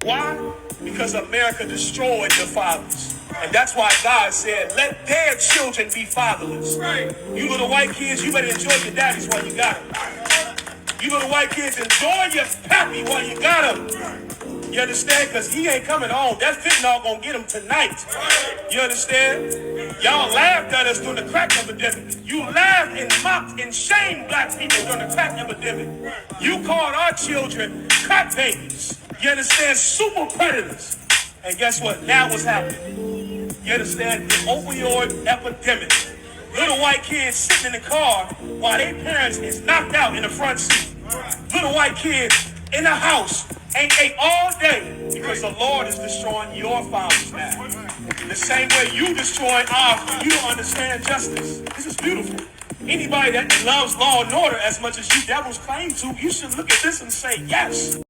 Why? Because America destroyed the fathers. And that's why God said, let their children be fatherless. Right. You little white kids, you better enjoy your daddies while you got them. You little white kids, enjoy your pappy while you got them. You understand? Because he ain't coming home. That fentanyl gonna get him tonight. You understand? Y'all laughed at us during the crack epidemic. You laughed and mocked and shamed black people during the crack epidemic. You called our children crack babies. You understand? Super predators. And guess what? Now what's happening? You understand? The opioid epidemic. Little white kids sitting in the car while their parents is knocked out in the front seat. Little white kids in the house ain't ate all day because the Lord is destroying your fathers now. The same way you destroy ours, you don't understand justice. This is beautiful. Anybody that loves law and order as much as you devils claim to, you should look at this and say yes.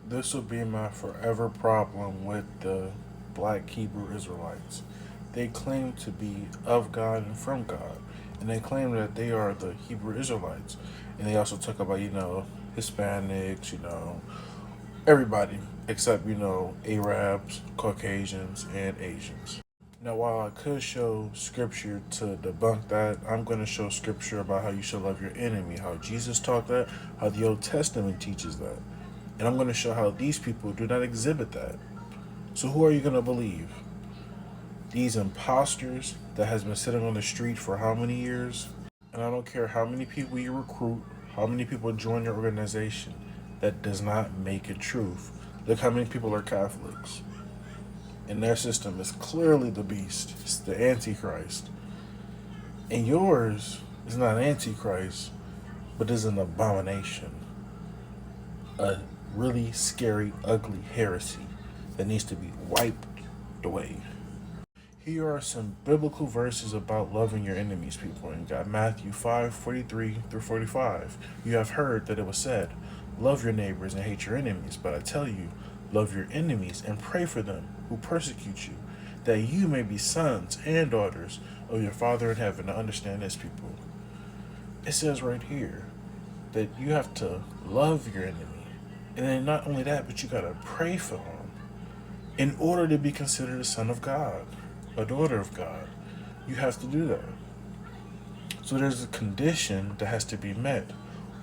This will be my forever problem with the black Hebrew Israelites. They claim to be of God and from God, and they claim that they are the Hebrew Israelites. And they also talk about, Hispanics, everybody except, Arabs, Caucasians, and Asians. Now, while I could show scripture to debunk that, I'm going to show scripture about how you should love your enemy, how Jesus taught that, how the Old Testament teaches that. And I'm going to show how these people do not exhibit that. So who are you going to believe? These imposters that has been sitting on the street for how many years? And I don't care how many people you recruit, how many people join your organization, that does not make it truth. Look how many people are Catholics. And their system is clearly the beast. It's the antichrist. And yours is not antichrist, but is an abomination. A really scary, ugly heresy that needs to be wiped away. Here are some biblical verses about loving your enemies, people. And you got Matthew 5:43 through 45. You have heard that it was said, love your neighbors and hate your enemies. But I tell you, love your enemies and pray for them who persecute you, that you may be sons and daughters of your Father in heaven. Now understand this, people. It says right here that you have to love your enemy. And then not only that, but you got to pray for them in order to be considered a son of God, a daughter of God. You have to do that. So there's a condition that has to be met.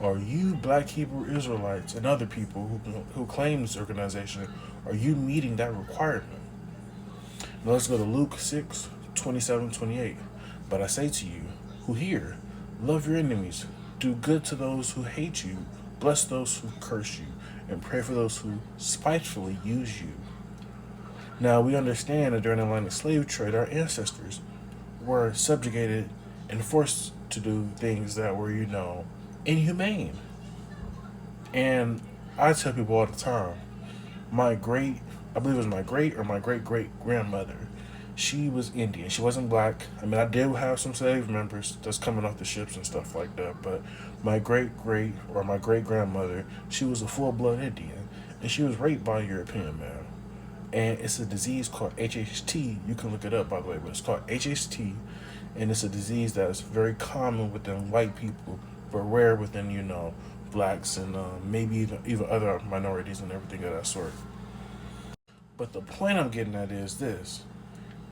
Are you black Hebrew Israelites and other people who claim this organization, are you meeting that requirement? Now let's go to Luke 6:27-28. But I say to you, who hear, love your enemies, do good to those who hate you, bless those who curse you, and pray for those who spitefully use you. Now we understand that during the line of slave trade, our ancestors were subjugated and forced to do things that were, inhumane. And I tell people all the time, I believe it was my great or my great great grandmother, she was Indian. She wasn't black. I mean, I did have some slave members that's coming off the ships and stuff like that, but my great great or my great grandmother, she was a full blood Indian, and she was raped by a European man. And it's a disease called HHT. You can look it up, by the way, but it's called HHT, and it's a disease that's very common within white people, but rare within, blacks and maybe even other minorities and everything of that sort. But the point I'm getting at is this.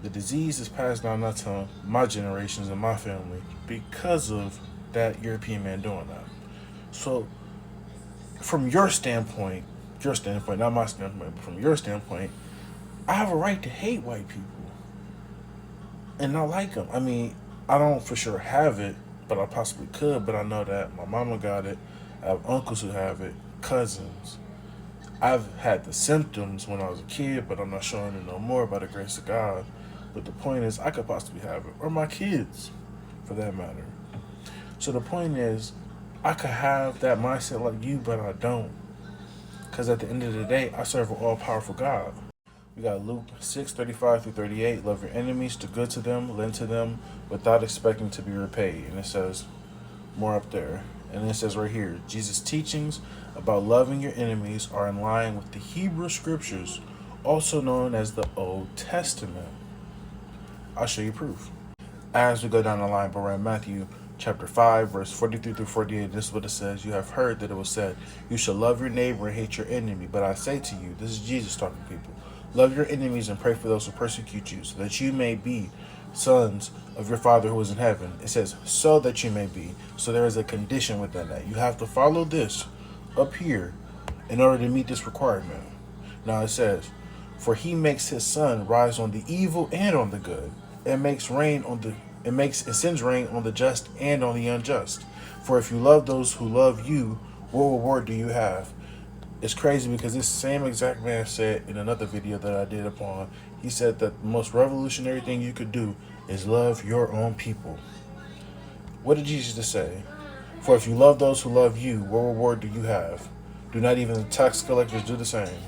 The disease is passed down not to my generations and my family because of that European man doing that. So, from your standpoint, not my standpoint, but from your standpoint, I have a right to hate white people and not like them. I mean, I don't for sure have it, but I possibly could. But I know that my mama got it. I have uncles who have it, cousins. I've had the symptoms when I was a kid, but I'm not showing it no more by the grace of God. But the point is, I could possibly have it, or my kids, for that matter. So the point is, I could have that mindset like you, but I don't. Because at the end of the day, I serve an all-powerful God. We got Luke 6:35-38. Love your enemies, do good to them, lend to them, without expecting to be repaid. And it says more up there. And it says right here, Jesus' teachings about loving your enemies are in line with the Hebrew scriptures, also known as the Old Testament. I'll show you proof. As we go down the line, but we're in Matthew chapter 5, verse 43 through 48. This is what it says. You have heard that it was said, you shall love your neighbor and hate your enemy. But I say to you, this is Jesus talking to people, love your enemies and pray for those who persecute you, so that you may be sons of your Father who is in heaven. It says, so that you may be. So there is a condition within that. You have to follow this up here in order to meet this requirement. Now it says, for he makes his sun rise on the evil and on the good, and sends rain on the just and on the unjust. For if you love those who love you, what reward do you have? It's crazy because this same exact man said in another video that I did upon, he said that the most revolutionary thing you could do is love your own people. What did Jesus just say? For if you love those who love you, what reward do you have? Do not even the tax collectors do the same?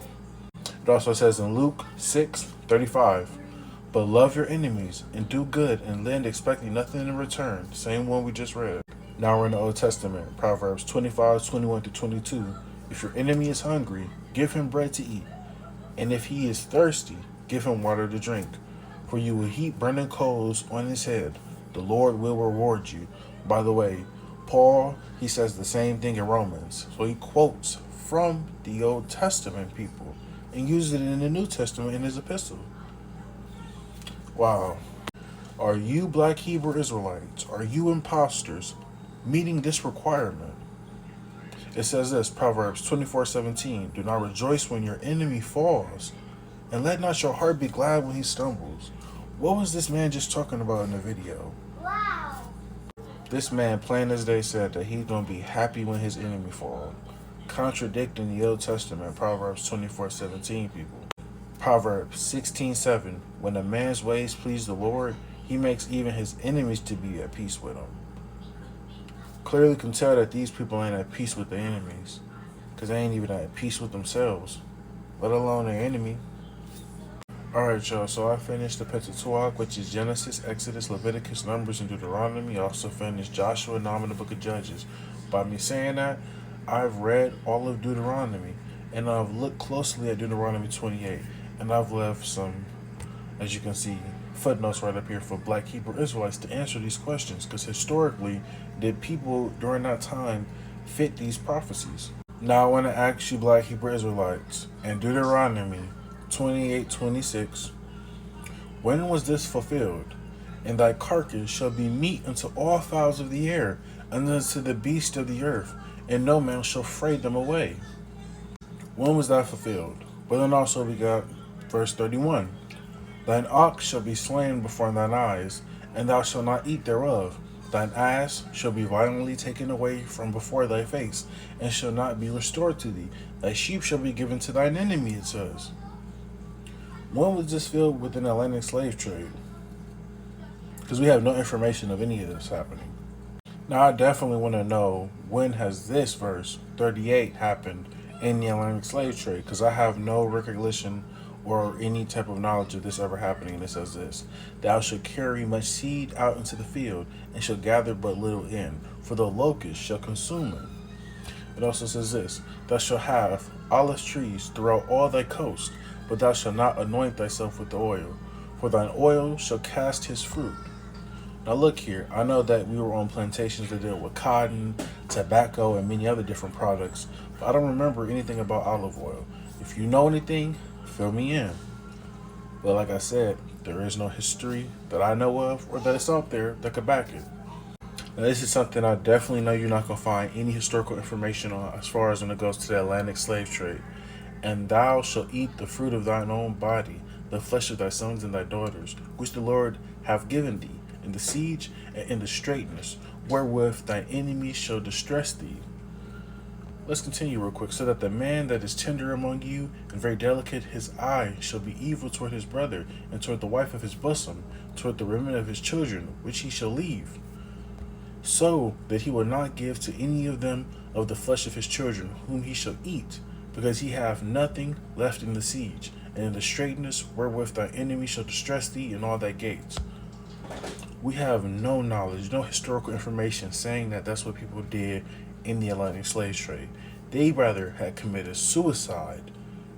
It also says in Luke 6:35, but love your enemies and do good and lend expecting nothing in return. Same one we just read. Now we're in the Old Testament, Proverbs 25:21-22. If your enemy is hungry, give him bread to eat. And if he is thirsty, give him water to drink. For you will heap burning coals on his head. The Lord will reward you. By the way, Paul, he says the same thing in Romans. So he quotes from the Old Testament people and uses it in the New Testament in his epistle. Wow. Are you black Hebrew Israelites? Are you imposters meeting this requirement? It says this, Proverbs 24:17. Do not rejoice when your enemy falls, and let not your heart be glad when he stumbles. What was this man just talking about in the video? Wow. This man plain as day said that he's going to be happy when his enemy falls, contradicting the Old Testament, Proverbs 24:17, people. Proverbs 16:7. When a man's ways please the Lord, he makes even his enemies to be at peace with him. Clearly can tell that these people ain't at peace with their enemies, because they ain't even at peace with themselves, let alone their enemy. Alright, y'all, so I finished the Pentateuch, which is Genesis, Exodus, Leviticus, Numbers, and Deuteronomy. I also finished Joshua, and now I'm in the book of Judges. By me saying that, I've read all of Deuteronomy, and I've looked closely at Deuteronomy 28, and I've left some, as you can see, footnotes right up here for black Hebrew Israelites to answer these questions, because historically, did people during that time fit these prophecies? Now I want to ask you black Hebrew Israelites, in Deuteronomy 28:26, when was this fulfilled? And thy carcass shall be meat unto all fowls of the air, and unto the beasts of the earth, and no man shall fray them away. When was that fulfilled? But then also we got verse 31. Thine ox shall be slain before thine eyes, and thou shalt not eat thereof. Thine ass shall be violently taken away from before thy face, and shall not be restored to thee. Thy sheep shall be given to thine enemy, it says. When was this filled within the Atlantic slave trade? Because we have no information of any of this happening. Now I definitely want to know, when has this verse 38 happened in the Atlantic slave trade? Because I have no recollection or any type of knowledge of this ever happening. And it says this, thou shalt carry much seed out into the field, and shall gather but little in, for the locust shall consume it. It also says this, thou shalt have olive trees throughout all thy coast, but thou shalt not anoint thyself with the oil, for thine oil shall cast his fruit. Now look here, I know that we were on plantations that dealt with cotton, tobacco, and many other different products, but I don't remember anything about olive oil. If you know anything, fill me in. But like I said, there is no history that I know of or that is out there that could back it. Now this is something I definitely know you're not going to find any historical information on as far as when it goes to the Atlantic slave trade. And thou shalt eat the fruit of thine own body, the flesh of thy sons and thy daughters, which the Lord hath given thee, in the siege and in the straitness, wherewith thy enemies shall distress thee. Let's continue real quick. So that the man that is tender among you and very delicate, his eye shall be evil toward his brother, and toward the wife of his bosom, toward the remnant of his children, which he shall leave. So that he will not give to any of them of the flesh of his children, whom he shall eat, because he have nothing left in the siege, and in the straitness wherewith thy enemy shall distress thee in all thy gates. We have no knowledge, no historical information saying that that's what people did in the Atlantic slave trade. They rather had committed suicide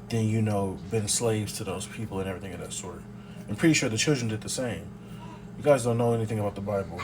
than, been slaves to those people and everything of that sort. I'm pretty sure the children did the same. You guys don't know anything about the Bible.